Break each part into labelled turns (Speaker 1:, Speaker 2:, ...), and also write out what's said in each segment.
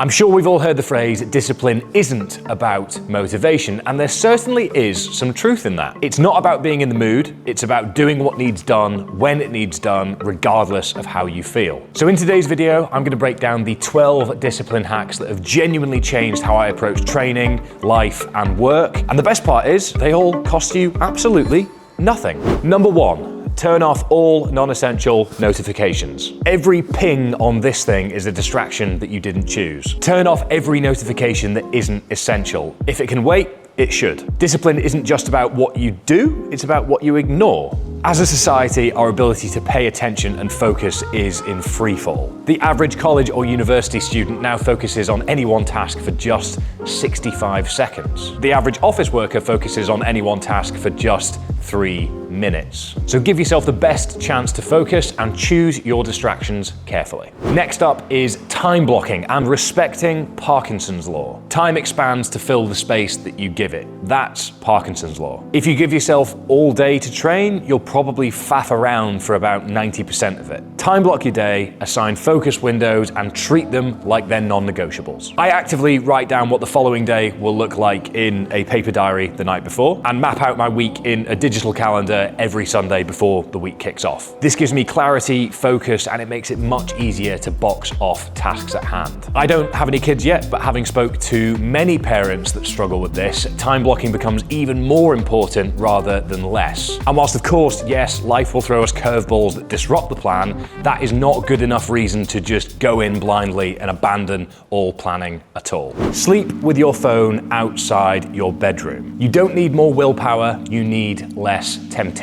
Speaker 1: I'm sure we've all heard the phrase, discipline isn't about motivation, and there certainly is some truth in that. It's not about being in the mood, it's about doing what needs done, when it needs done, regardless of how you feel. So in today's video, I'm going to break down the 12 discipline hacks that have genuinely changed how I approach training, life, and work. And the best part is, they all cost you absolutely nothing. Number 1. Turn off all non-essential notifications. Every ping on this thing is a distraction that you didn't choose. Turn off every notification that isn't essential. If it can wait, it should. Discipline isn't just about what you do, it's about what you ignore. As a society, our ability to pay attention and focus is in free fall. The average college or university student now focuses on any one task for just 65 seconds. The average office worker focuses on any one task for just 3 minutes. So give yourself the best chance to focus and choose your distractions carefully. Next up is time blocking and respecting Parkinson's law. Time expands to fill the space that you give it. That's Parkinson's law. If you give yourself all day to train, you'll probably faff around for about 90% of it. Time block your day, assign focus windows, and treat them like they're non-negotiables. I actively write down what the following day will look like in a paper diary the night before, and map out my week in a digital calendar every Sunday before the week kicks off. This gives me clarity, focus, and it makes it much easier to box off tasks at hand. I don't have any kids yet, but having spoke to many parents that struggle with this, time blocking becomes even more important rather than less. And whilst of course, yes, life will throw us curveballs that disrupt the plan, that is not good enough reason to just go in blindly and abandon all planning at all. Sleep with your phone outside your bedroom. You don't need more willpower, you need less temptation.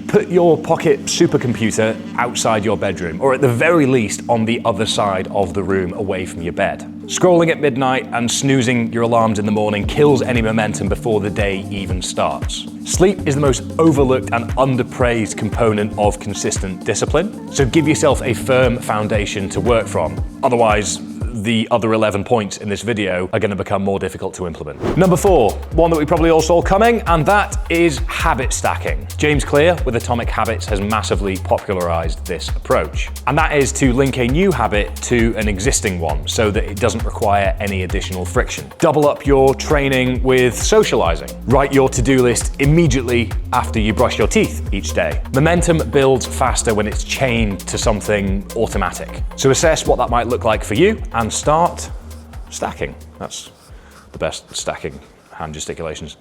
Speaker 1: Put your pocket supercomputer outside your bedroom, or at the very least on the other side of the room away from your bed. Scrolling at midnight and snoozing your alarms in the morning kills any momentum before the day even starts. Sleep is the most overlooked and underpraised component of consistent discipline, so give yourself a firm foundation to work from. Otherwise, the other 11 points in this video are going to become more difficult to implement. Number 4, one that we probably all saw coming, and that is habit stacking. James Clear with Atomic Habits has massively popularized this approach. And that is to link a new habit to an existing one so that it doesn't require any additional friction. Double up your training with socializing. Write your to-do list immediately after you brush your teeth each day. Momentum builds faster when it's chained to something automatic. So assess what that might look like for you and start stacking. That's the best stacking hand gesticulations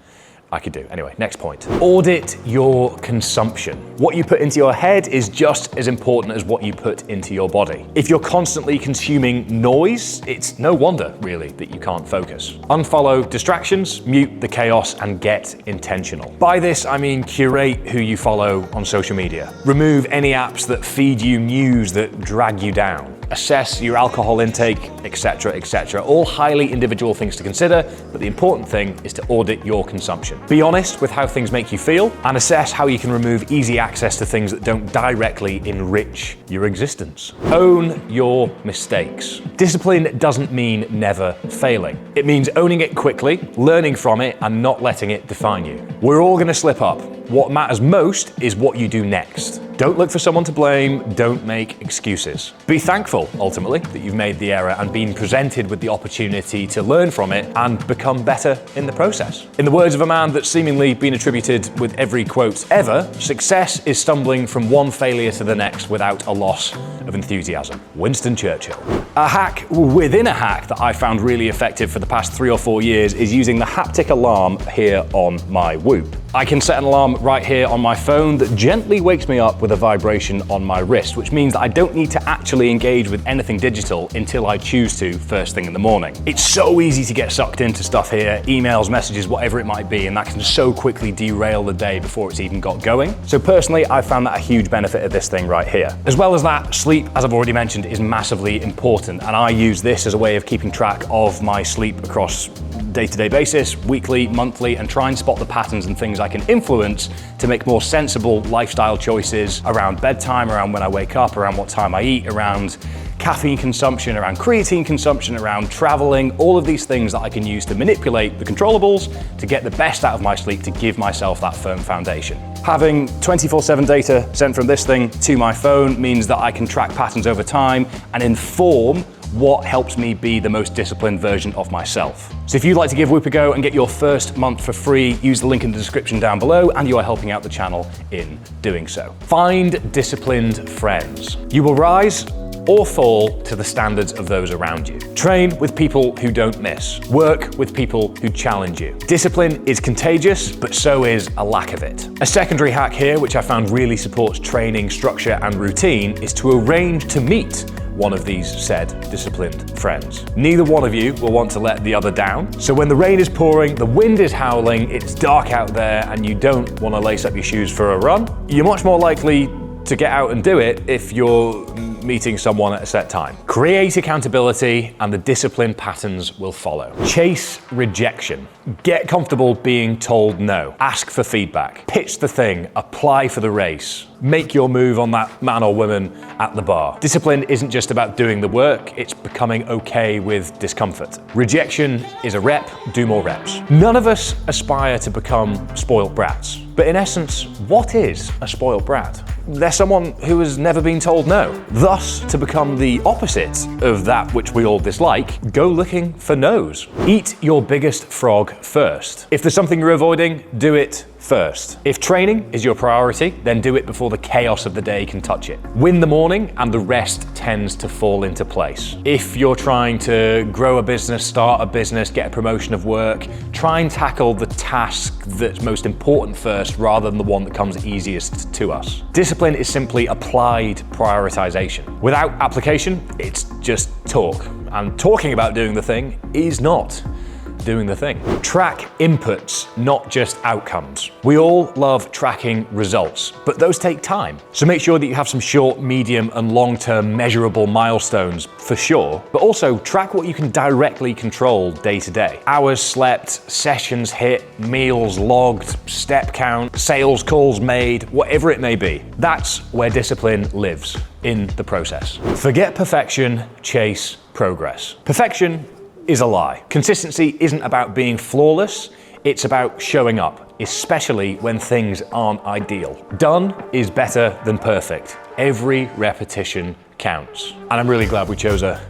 Speaker 1: I could do. Anyway, next point. Audit your consumption. What you put into your head is just as important as what you put into your body. If you're constantly consuming noise, it's no wonder, really, that you can't focus. Unfollow distractions, mute the chaos, and get intentional. By this, I mean curate who you follow on social media. Remove any apps that feed you news that drag you down. Assess your alcohol intake, etc., etc. All highly individual things to consider, but the important thing is to audit your consumption. Be honest with how things make you feel, and assess how you can remove easy access to things that don't directly enrich your existence. Own your mistakes. Discipline doesn't mean never failing. It means owning it quickly, learning from it, and not letting it define you. We're all going to slip up. What matters most is what you do next. Don't look for someone to blame, don't make excuses. Be thankful, ultimately, that you've made the error and been presented with the opportunity to learn from it and become better in the process. In the words of a man that's seemingly been attributed with every quote ever, success is stumbling from one failure to the next without a loss of enthusiasm. Winston Churchill. A hack within a hack that I found really effective for the past 3 or 4 years is using the haptic alarm here on my Whoop. I can set an alarm right here on my phone that gently wakes me up with a vibration on my wrist, which means that I don't need to actually engage with anything digital until I choose to first thing in the morning. It's so easy to get sucked into stuff here, emails, messages, whatever it might be, and that can so quickly derail the day before it's even got going. So personally, I found that a huge benefit of this thing right here. As well as that, sleep, as I've already mentioned, is massively important, and I use this as a way of keeping track of my sleep across day-to-day basis, weekly, monthly, and try and spot the patterns and things I can influence to make more sensible lifestyle choices around bedtime, around when I wake up, around what time I eat, around caffeine consumption, around creatine consumption, around traveling, all of these things that I can use to manipulate the controllables to get the best out of my sleep, to give myself that firm foundation. Having 24/7 data sent from this thing to my phone means that I can track patterns over time and inform what helps me be the most disciplined version of myself. So if you'd like to give Whoop a go and get your first month for free, use the link in the description down below, and you are helping out the channel in doing so. Find disciplined friends. You will rise or fall to the standards of those around you. Train with people who don't miss. Work with people who challenge you. Discipline is contagious, but so is a lack of it. A secondary hack here, which I found really supports training, structure, and routine, is to arrange to meet one of these said disciplined friends. Neither one of you will want to let the other down. So when the rain is pouring, the wind is howling, it's dark out there, and you don't want to lace up your shoes for a run, you're much more likely to get out and do it if you're meeting someone at a set time. Create accountability and the discipline patterns will follow. Chase rejection. Get comfortable being told no. Ask for feedback. Pitch the thing. Apply for the race. Make your move on that man or woman at the bar. Discipline isn't just about doing the work, it's becoming okay with discomfort. Rejection is a rep, do more reps. None of us aspire to become spoiled brats, but in essence, what is a spoiled brat? They're someone who has never been told no. Thus, to become the opposite of that which we all dislike, go looking for no's. Eat your biggest frog first. If there's something you're avoiding, do it first. If training is your priority, then do it before the chaos of the day can touch it. Win the morning and the rest tends to fall into place. If you're trying to grow a business, start a business, get a promotion of work, try and tackle the task that's most important first rather than the one that comes easiest to us. Discipline is simply applied prioritization. Without application, it's just talk. And talking about doing the thing is not doing the thing. Track inputs, not just outcomes. We all love tracking results, but those take time. So make sure that you have some short, medium, and long-term measurable milestones for sure, but also track what you can directly control day to day. Hours slept, sessions hit, meals logged, step count, sales calls made, whatever it may be. That's where discipline lives, in the process. Forget perfection, chase progress. Perfection is a lie. Consistency isn't about being flawless, it's about showing up, especially when things aren't ideal. Done is better than perfect. Every repetition counts. And I'm really glad we chose a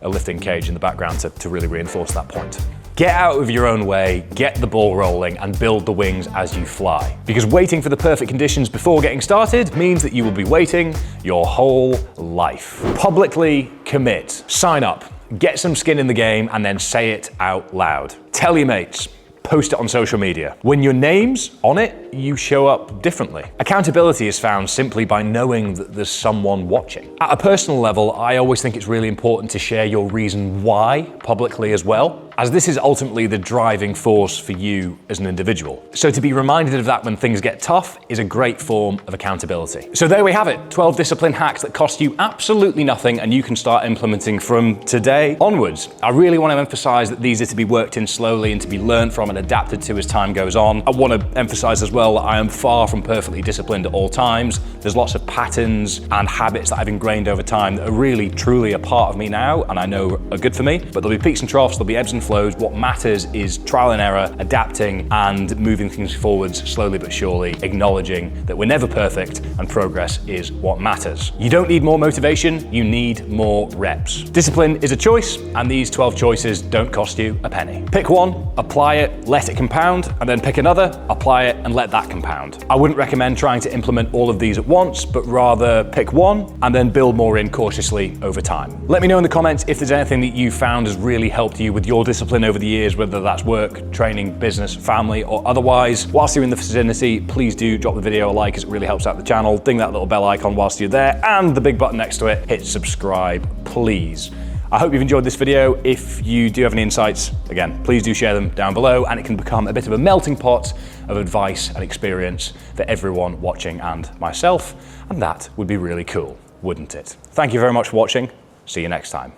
Speaker 1: lifting cage in the background to really reinforce that point. Get out of your own way, get the ball rolling, and build the wings as you fly. Because waiting for the perfect conditions before getting started means that you will be waiting your whole life. Publicly commit. Sign up. Get some skin in the game and then say it out loud. Tell your mates. Post it on social media. When your name's on it, you show up differently. Accountability is found simply by knowing that there's someone watching. At a personal level, I always think it's really important to share your reason why publicly as well, as this is ultimately the driving force for you as an individual. So to be reminded of that when things get tough is a great form of accountability. So there we have it, 12 discipline hacks that cost you absolutely nothing and you can start implementing from today onwards. I really want to emphasize that these are to be worked in slowly and to be learned from and adapted to as time goes on. I want to emphasize as well that I am far from perfectly disciplined at all times. There's lots of patterns and habits that I've ingrained over time that are really, truly a part of me now and I know are good for me, but there'll be peaks and troughs, there'll be ebbs and flows. What matters is trial and error, adapting and moving things forwards slowly but surely, acknowledging that we're never perfect and progress is what matters. You don't need more motivation, you need more reps. Discipline is a choice and these 12 choices don't cost you a penny. Pick one, apply it, let it compound, and then pick another, apply it and let that compound. I wouldn't recommend trying to implement all of these at once, but rather pick one and then build more in cautiously over time. Let me know in the comments if there's anything that you found has really helped you with your discipline over the years, whether that's work, training, business, family, or otherwise. Whilst you're in the vicinity, please do drop the video a like as it really helps out the channel. Ding that little bell icon whilst you're there and the big button next to it. Hit subscribe, please. I hope you've enjoyed this video. If you do have any insights, again, please do share them down below and it can become a bit of a melting pot of advice and experience for everyone watching and myself. And that would be really cool, wouldn't it? Thank you very much for watching. See you next time.